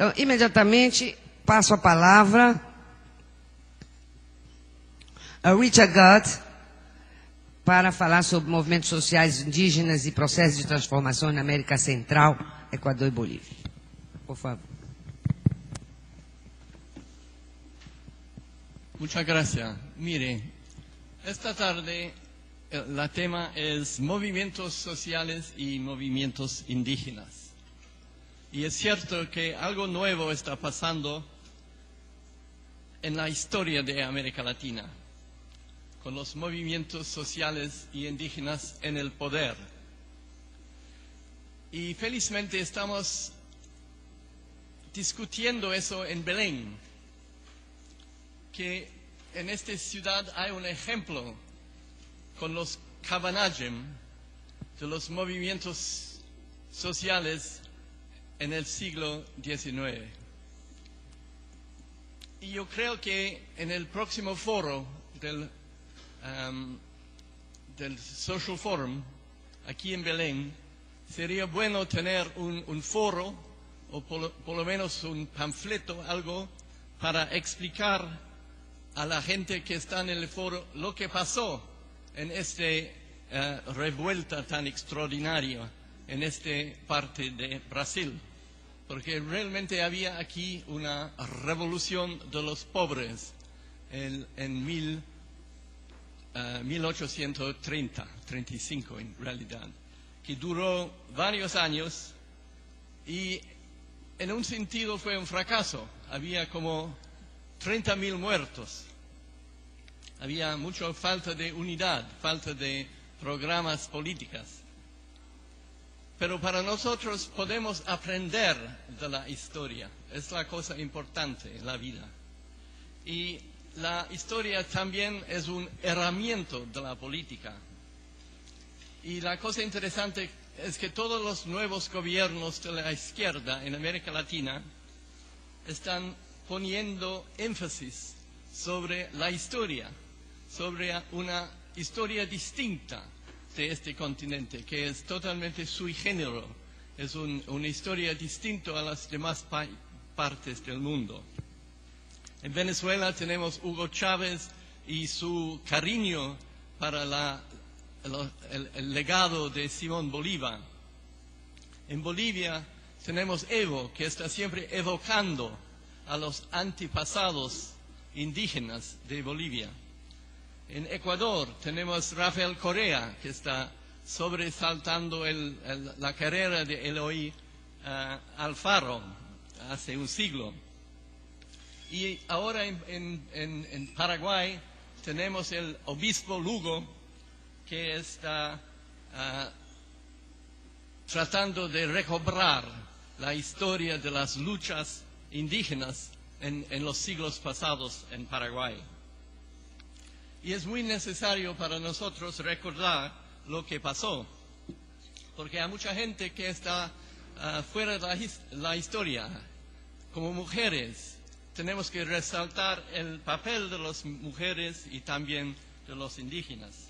Então, imediatamente, passo a palavra a Richard Gutt para falar sobre movimentos sociais indígenas e processos de transformação na América Central, Equador e Bolívia. Por favor. Muchas gracias. Mire, esta tarde el tema es movimientos sociales y movimientos indígenas. Y es cierto que algo nuevo está pasando en la historia de América Latina, con los movimientos sociales y indígenas en el poder. Y felizmente estamos discutiendo eso en Belén, que en esta ciudad hay un ejemplo con los Cabanagem de los movimientos sociales en el siglo XIX. Y yo creo que en el próximo foro del Social Forum, aquí en Belén, sería bueno tener un foro, o por lo menos un panfleto, algo, para explicar a la gente que está en el foro lo que pasó en esta revuelta tan extraordinaria en esta parte de Brasil. Porque realmente había aquí una revolución de los pobres en 1835 en realidad, que duró varios años y en un sentido fue un fracaso. Había como 30.000 muertos. Había mucha falta de unidad, falta de programas políticos. Pero para nosotros podemos aprender de la historia. Es la cosa importante en la vida. Y la historia también es un herramienta de la política. Y la cosa interesante es que todos los nuevos gobiernos de la izquierda en América Latina están poniendo énfasis sobre la historia, sobre una historia distinta de este continente, que es totalmente sui generis, es una historia distinta a las demás partes del mundo. En Venezuela tenemos Hugo Chávez y su cariño para el legado de Simón Bolívar. En Bolivia tenemos Evo, que está siempre evocando a los antepasados indígenas de Bolivia. En Ecuador tenemos Rafael Correa, que está sobresaltando la carrera de Eloy Alfaro hace un siglo. Y ahora en Paraguay tenemos el obispo Lugo, que está tratando de recobrar la historia de las luchas indígenas en los siglos pasados en Paraguay. Y es muy necesario para nosotros recordar lo que pasó, porque hay mucha gente que está fuera de la historia. Como mujeres, tenemos que resaltar el papel de las mujeres y también de los indígenas.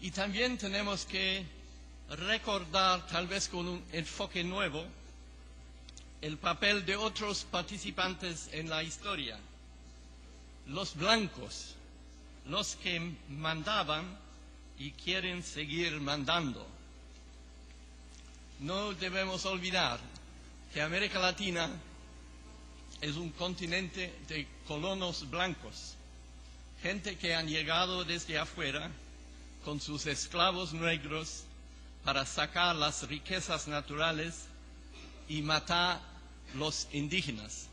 Y también tenemos que recordar, tal vez con un enfoque nuevo, el papel de otros participantes en la historia. Los blancos, los que mandaban y quieren seguir mandando. No debemos olvidar que América Latina es un continente de colonos blancos, gente que han llegado desde afuera con sus esclavos negros para sacar las riquezas naturales y matar los indígenas.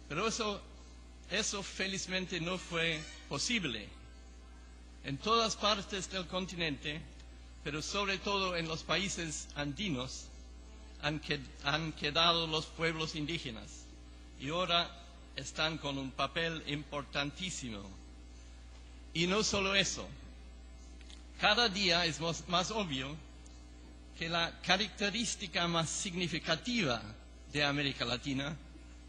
Pero eso felizmente no fue posible. En todas partes del continente, pero sobre todo en los países andinos, han quedado los pueblos indígenas y ahora están con un papel importantísimo. Y no solo eso, cada día es más obvio que la característica más significativa de América Latina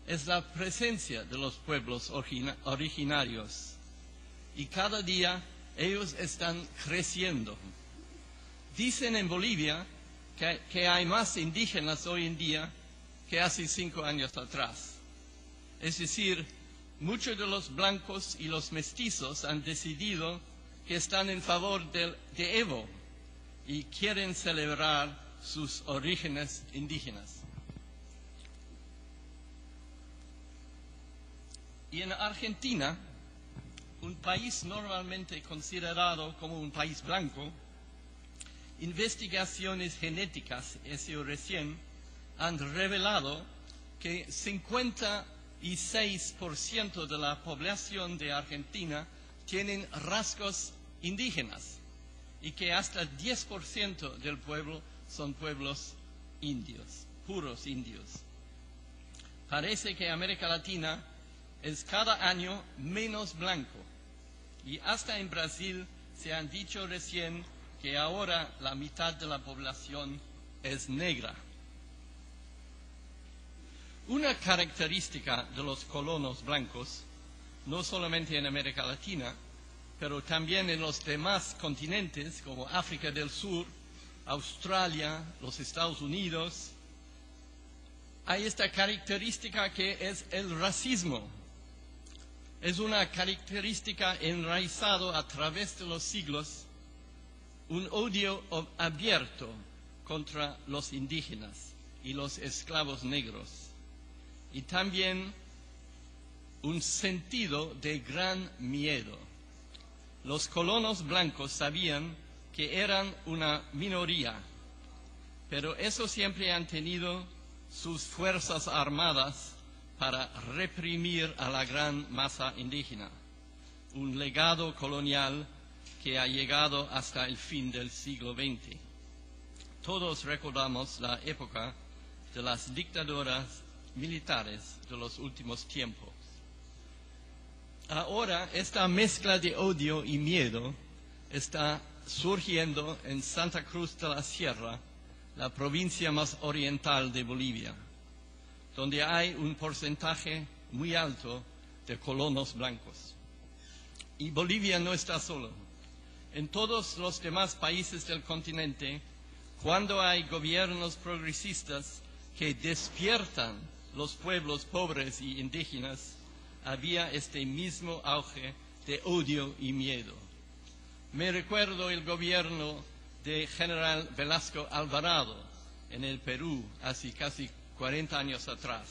es la presencia de los pueblos originarios. Y cada día ellos están creciendo. Dicen en Bolivia que hay más indígenas hoy en día que hace 5 años atrás. Es decir, muchos de los blancos y los mestizos han decidido que están en favor de Evo y quieren celebrar sus orígenes indígenas. Y en Argentina, un país normalmente considerado como un país blanco, investigaciones genéticas, eso recién, han revelado que 56% de la población de Argentina tienen rasgos indígenas y que hasta 10% del pueblo son pueblos indios, puros indios. Parece que América Latina es cada año menos blanco y hasta en Brasil se han dicho recién que ahora la mitad de la población es negra. Una característica de los colonos blancos, no solamente en América Latina, pero también en los demás continentes como África del Sur, Australia, los Estados Unidos, hay esta característica que es el racismo. Es una característica enraizada a través de los siglos, un odio abierto contra los indígenas y los esclavos negros, y también un sentido de gran miedo. Los colonos blancos sabían que eran una minoría, pero eso siempre han tenido sus fuerzas armadas para reprimir a la gran masa indígena, un legado colonial que ha llegado hasta el fin del siglo XX. Todos recordamos la época de las dictaduras militares de los últimos tiempos. Ahora esta mezcla de odio y miedo está surgiendo en Santa Cruz de la Sierra, la provincia más oriental de Bolivia, donde hay un porcentaje muy alto de colonos blancos. Y Bolivia no está solo. En todos los demás países del continente, cuando hay gobiernos progresistas que despiertan los pueblos pobres y indígenas, había este mismo auge de odio y miedo. Me recuerdo el gobierno de General Velasco Alvarado en el Perú hace casi 40 años atrás.